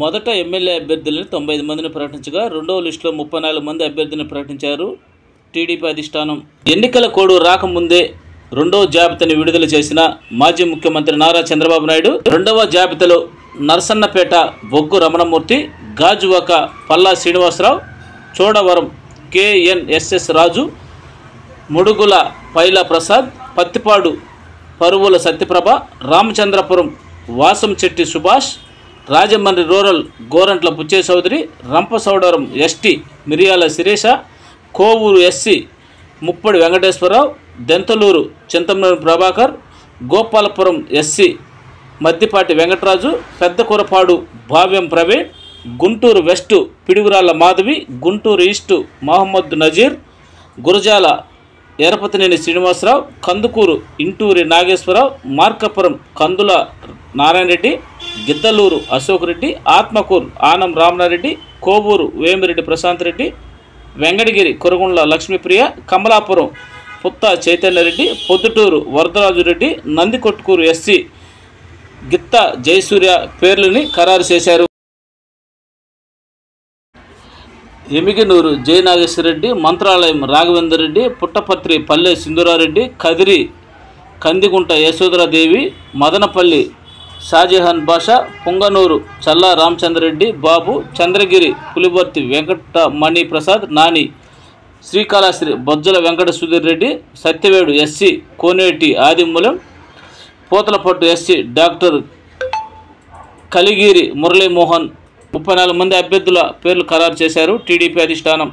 మొదట ఎమ్మెల్యే అభ్యర్థులను 95 మందిని ప్రకటించగా రెండవ లిస్టులో 34 మంది అభ్యర్థులను ప్రకటించారు టీడీపీ అధిష్టానం. ఎన్నికల కోడ్ రాకముందే రెండవ జాబితాను విడుదల చేసిన మాజీ ముఖ్యమంత్రి నారా చంద్రబాబు నాయుడు రెండవ జాబితాలో నరసన్నపేట బొగ్గు రమణమూర్తి, గాజువాక పల్లా శ్రీనివాసరావు, చోడవరం కేఎన్ఎస్ఎస్ రాజు, ముడుగుల పైలా ప్రసాద్, పత్తిపాడు పరువుల సత్యప్రభ, రామచంద్రపురం వాసంచెట్టి సుభాష్, రాజమండ్రి రూరల్ గోరంట్ల పుచ్చే చౌదరి, రంపసౌడవరం ఎస్టీ మిరియాల శిరీష, కోవూరు ఎస్సీ ముప్పడి వెంకటేశ్వరరావు, దెంతలూరు చింతమనేని ప్రభాకర్, గోపాలపురం ఎస్సీ మద్దిపాటి వెంకటరాజు, పెద్దకూరపాడు భావ్యం ప్రవీణ్, గుంటూరు వెస్టు పిడుగురాళ్ల మాధవి, గుంటూరు ఈస్టు మహమ్మద్ నజీర్, గురజాల ఎరపతినేని శ్రీనివాసరావు, కందుకూరు ఇంటూరి నాగేశ్వరరావు, మార్కాపురం కందుల నారాయణరెడ్డి, గిద్దలూరు అశోక్ రెడ్డి, ఆత్మకూరు ఆనం రామనారెడ్డి, కోవూరు వేమిరెడ్డి ప్రశాంత్ రెడ్డి, వెంకటగిరి కొరగుండ్ల లక్ష్మీప్రియ, కమలాపురం పుత్త చైతన్యరెడ్డి, పొద్దుటూరు వరదరాజు రెడ్డి, నందికొట్కూరు ఎస్సీ గిత్త జయసూర్య పేర్లని ఖరారు చేశారు. ఎమిగనూరు జయనాగేశ్వరరెడ్డి, మంత్రాలయం రాఘవేందర్ రెడ్డి, పుట్టపత్రి పల్లె సింధురారెడ్డి, కదిరి కందిగుంట యశోధరాదేవి, మదనపల్లి షాజహాన్ బాషా, పొంగనూరు చల్లా రామచంద్రరెడ్డి బాబు, చంద్రగిరి పులివర్తి వెంకటమణి ప్రసాద్ నాని, శ్రీకాళహస్తి బొజ్జల వెంకట సుధీర్ రెడ్డి, సత్యవేడు ఎస్సీ కోనేటి ఆదిమూలం, పోతలపట్టు ఎస్సీ డాక్టర్ కలిగిరి మురళీమోహన్ 34 మంది అభ్యర్థుల పేర్లు ఖరారు చేశారు టీడీపీ అధిష్టానం.